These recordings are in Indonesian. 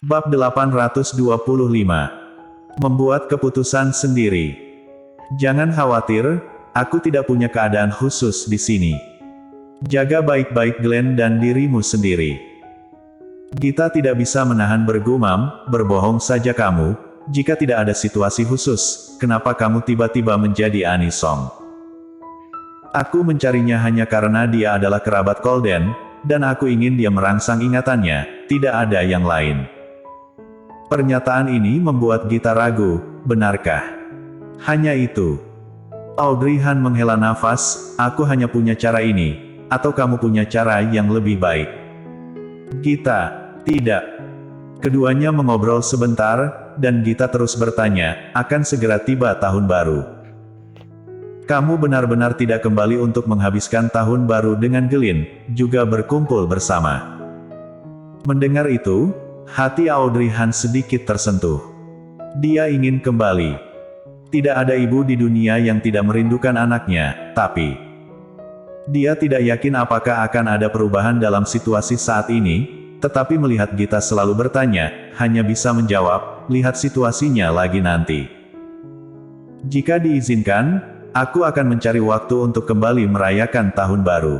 Bab 825. Membuat keputusan sendiri. Jangan khawatir, aku tidak punya keadaan khusus di sini. Jaga baik-baik Glenn dan dirimu sendiri. Kita tidak bisa menahan bergumam, berbohong saja kamu, jika tidak ada situasi khusus, kenapa kamu tiba-tiba menjadi Anisong? Aku mencarinya hanya karena dia adalah kerabat Colden, dan aku ingin dia merangsang ingatannya, tidak ada yang lain. Pernyataan ini membuat Gita ragu, benarkah? Hanya itu. Audrey Han menghela nafas, aku hanya punya cara ini, atau kamu punya cara yang lebih baik? Gita, tidak. Keduanya mengobrol sebentar, dan Gita terus bertanya, akan segera tiba tahun baru. Kamu benar-benar tidak kembali untuk menghabiskan tahun baru dengan Glenn, juga berkumpul bersama. Mendengar itu, hati Audrey Han sedikit tersentuh. Dia ingin kembali. Tidak ada ibu di dunia yang tidak merindukan anaknya, tapi dia tidak yakin apakah akan ada perubahan dalam situasi saat ini, tetapi melihat Gita selalu bertanya, hanya bisa menjawab, lihat situasinya lagi nanti. Jika diizinkan, aku akan mencari waktu untuk kembali merayakan tahun baru.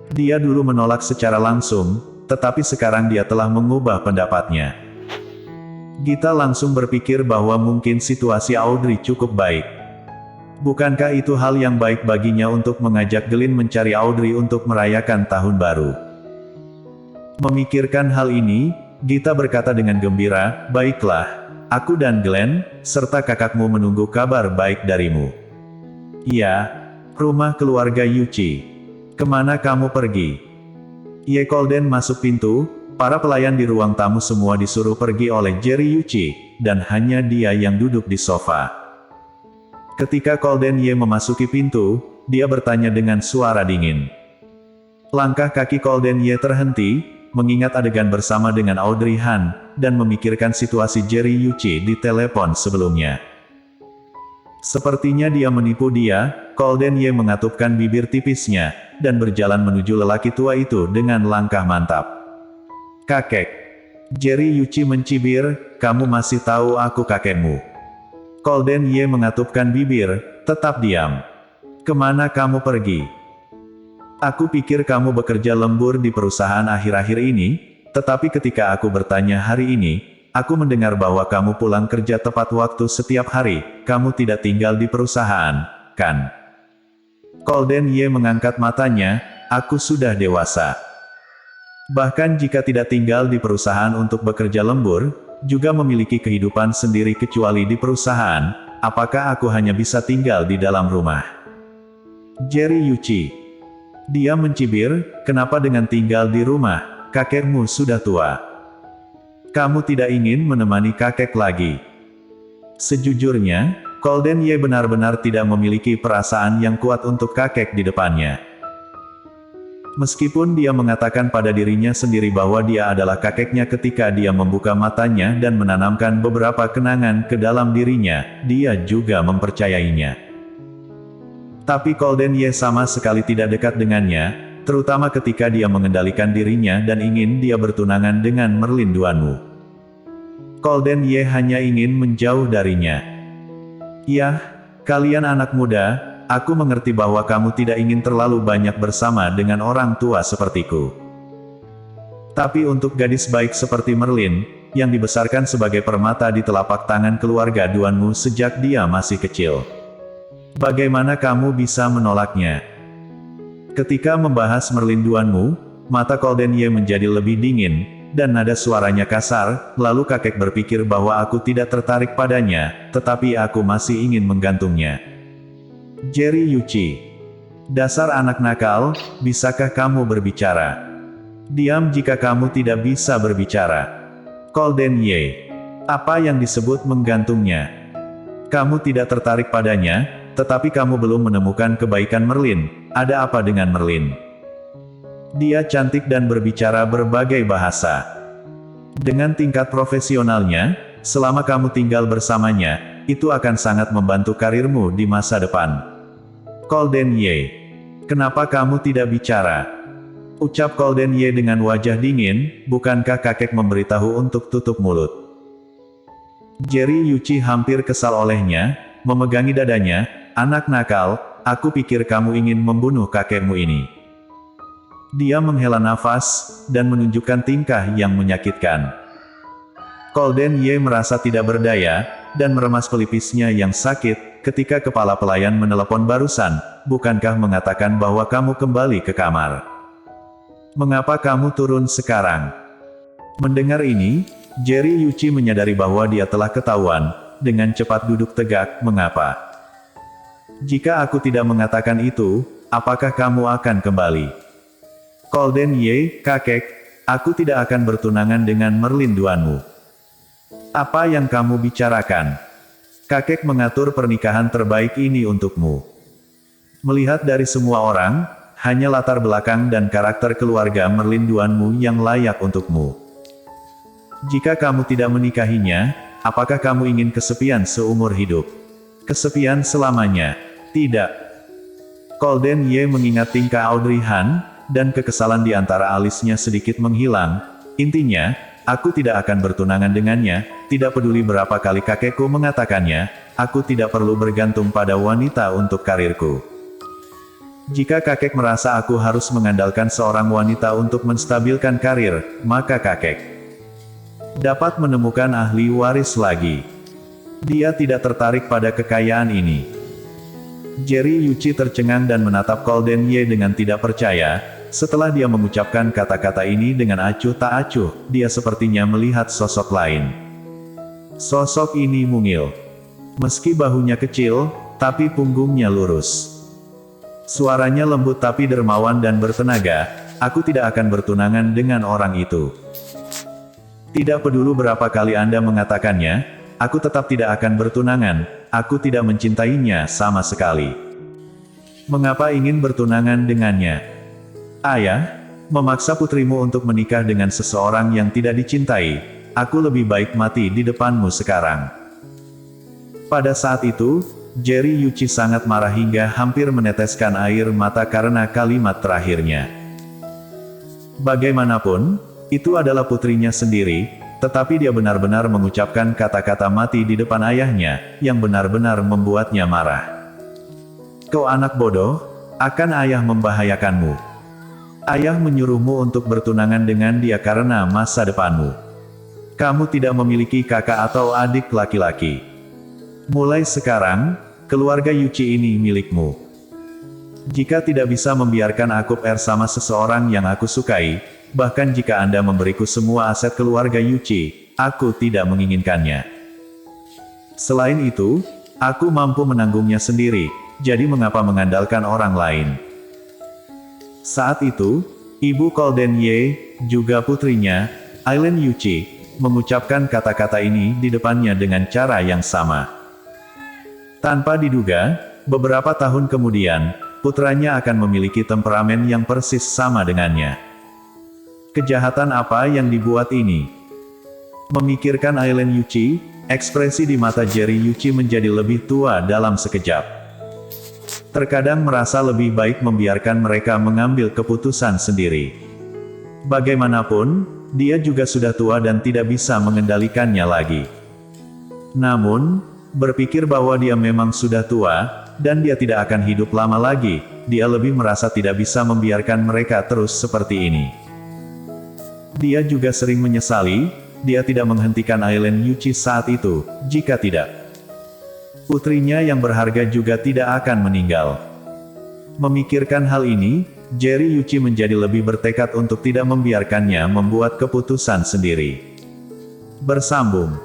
Dia dulu menolak secara langsung, tetapi sekarang dia telah mengubah pendapatnya. Gita langsung berpikir bahwa mungkin situasi Audrey cukup baik. Bukankah itu hal yang baik baginya untuk mengajak Glenn mencari Audrey untuk merayakan tahun baru? Memikirkan hal ini, Gita berkata dengan gembira, baiklah, aku dan Glenn, serta kakakmu menunggu kabar baik darimu. Iya, rumah keluarga Yuchi. Kemana kamu pergi? Ye Colden masuk pintu, para pelayan di ruang tamu semua disuruh pergi oleh Jerry Yuchi, dan hanya dia yang duduk di sofa. Ketika Colden Ye memasuki pintu, dia bertanya dengan suara dingin. Langkah kaki Colden Ye terhenti, mengingat adegan bersama dengan Audrey Han, dan memikirkan situasi Jerry Yuchi di telepon sebelumnya. Sepertinya dia menipu dia, Colden Ye mengatupkan bibir tipisnya, dan berjalan menuju lelaki tua itu dengan langkah mantap. Kakek. Jerry Yuchi mencibir, kamu masih tahu aku kakekmu. Colden Ye mengatupkan bibir, tetap diam. Kemana kamu pergi? Aku pikir kamu bekerja lembur di perusahaan akhir-akhir ini, tetapi ketika aku bertanya hari ini, aku mendengar bahwa kamu pulang kerja tepat waktu setiap hari, kamu tidak tinggal di perusahaan, kan? Colden Ye mengangkat matanya, aku sudah dewasa. Bahkan jika tidak tinggal di perusahaan untuk bekerja lembur, juga memiliki kehidupan sendiri kecuali di perusahaan, apakah aku hanya bisa tinggal di dalam rumah? Jerry Yuchi. Dia mencibir, kenapa dengan tinggal di rumah, kakekmu sudah tua. Kamu tidak ingin menemani kakek lagi. Sejujurnya, Colden Ye benar-benar tidak memiliki perasaan yang kuat untuk kakek di depannya. Meskipun dia mengatakan pada dirinya sendiri bahwa dia adalah kakeknya ketika dia membuka matanya dan menanamkan beberapa kenangan ke dalam dirinya, dia juga mempercayainya. Tapi Colden Ye sama sekali tidak dekat dengannya, terutama ketika dia mengendalikan dirinya dan ingin dia bertunangan dengan Merlin Duanmu. Colden Ye hanya ingin menjauh darinya. Yah, kalian anak muda, aku mengerti bahwa kamu tidak ingin terlalu banyak bersama dengan orang tua sepertiku. Tapi untuk gadis baik seperti Merlin, yang dibesarkan sebagai permata di telapak tangan keluarga Duanmu sejak dia masih kecil, bagaimana kamu bisa menolaknya? Ketika membahas Merlin Duanmu, mata Colden Ye menjadi lebih dingin, dan nada suaranya kasar, lalu kakek berpikir bahwa aku tidak tertarik padanya, tetapi aku masih ingin menggantungnya. Jerry Yuchi. Dasar anak nakal, bisakah kamu berbicara? Diam jika kamu tidak bisa berbicara. Colden Ye. Apa yang disebut menggantungnya? Kamu tidak tertarik padanya, tetapi kamu belum menemukan kebaikan Merlin. Ada apa dengan Merlin? Dia cantik dan berbicara berbagai bahasa. Dengan tingkat profesionalnya, selama kamu tinggal bersamanya, itu akan sangat membantu karirmu di masa depan. Colden Ye. Kenapa kamu tidak bicara? Ucap Golden Ye dengan wajah dingin, bukankah kakek memberitahu untuk tutup mulut? Jerry Yuchi hampir kesal olehnya, memegangi dadanya, anak nakal, aku pikir kamu ingin membunuh kakekmu ini. Dia menghela nafas, dan menunjukkan tingkah yang menyakitkan. Golden Ye merasa tidak berdaya, dan meremas pelipisnya yang sakit, ketika kepala pelayan menelepon barusan, bukankah mengatakan bahwa kamu kembali ke kamar? Mengapa kamu turun sekarang? Mendengar ini, Jerry Yuchi menyadari bahwa dia telah ketahuan, dengan cepat duduk tegak, mengapa? Jika aku tidak mengatakan itu, apakah kamu akan kembali? Golden Ye, kakek, aku tidak akan bertunangan dengan Merlin Duanmu. Apa yang kamu bicarakan? Kakek mengatur pernikahan terbaik ini untukmu. Melihat dari semua orang, hanya latar belakang dan karakter keluarga Merlin Duanmu yang layak untukmu. Jika kamu tidak menikahinya, apakah kamu ingin kesepian seumur hidup? Kesepian selamanya? Tidak. Golden Ye mengingat tingkah Audrey Han, dan kekesalan di antara alisnya sedikit menghilang. Intinya, aku tidak akan bertunangan dengannya, tidak peduli berapa kali kakekku mengatakannya, aku tidak perlu bergantung pada wanita untuk karirku. Jika kakek merasa aku harus mengandalkan seorang wanita untuk menstabilkan karir, maka kakek dapat menemukan ahli waris lagi. Dia tidak tertarik pada kekayaan ini. Jerry Yuchi tercengang dan menatap Golden Ye dengan tidak percaya. Setelah dia mengucapkan kata-kata ini dengan acuh tak acuh, dia sepertinya melihat sosok lain. Sosok ini mungil. Meski bahunya kecil, tapi punggungnya lurus. Suaranya lembut tapi dermawan dan bertenaga, aku tidak akan bertunangan dengan orang itu. Tidak peduli berapa kali Anda mengatakannya, aku tetap tidak akan bertunangan, aku tidak mencintainya sama sekali. Mengapa ingin bertunangan dengannya? Ayah, memaksa putrimu untuk menikah dengan seseorang yang tidak dicintai, aku lebih baik mati di depanmu sekarang. Pada saat itu, Jerry Yuchi sangat marah hingga hampir meneteskan air mata karena kalimat terakhirnya. Bagaimanapun, itu adalah putrinya sendiri, tetapi dia benar-benar mengucapkan kata-kata mati di depan ayahnya, yang benar-benar membuatnya marah. Kau anak bodoh, akan ayah membahayakanmu. Ayah menyuruhmu untuk bertunangan dengan dia karena masa depanmu. Kamu tidak memiliki kakak atau adik laki-laki. Mulai sekarang, keluarga Yuchi ini milikmu. Jika tidak bisa membiarkan aku bersama seseorang yang aku sukai, bahkan jika Anda memberiku semua aset keluarga Yuchi, aku tidak menginginkannya. Selain itu, aku mampu menanggungnya sendiri, jadi mengapa mengandalkan orang lain? Saat itu, ibu Golden Ye, juga putrinya, Aileen Yuchi, mengucapkan kata-kata ini di depannya dengan cara yang sama. Tanpa diduga, beberapa tahun kemudian, putranya akan memiliki temperamen yang persis sama dengannya. Kejahatan apa yang dibuat ini? Memikirkan Aileen Yuchi, ekspresi di mata Jerry Yuchi menjadi lebih tua dalam sekejap. Terkadang merasa lebih baik membiarkan mereka mengambil keputusan sendiri. Bagaimanapun, dia juga sudah tua dan tidak bisa mengendalikannya lagi. Namun, berpikir bahwa dia memang sudah tua, dan dia tidak akan hidup lama lagi, dia lebih merasa tidak bisa membiarkan mereka terus seperti ini. Dia juga sering menyesali, dia tidak menghentikan Aileen Yuchi saat itu, jika tidak, putrinya yang berharga juga tidak akan meninggal. Memikirkan hal ini, Jerry Yuchi menjadi lebih bertekad untuk tidak membiarkannya membuat keputusan sendiri. Bersambung.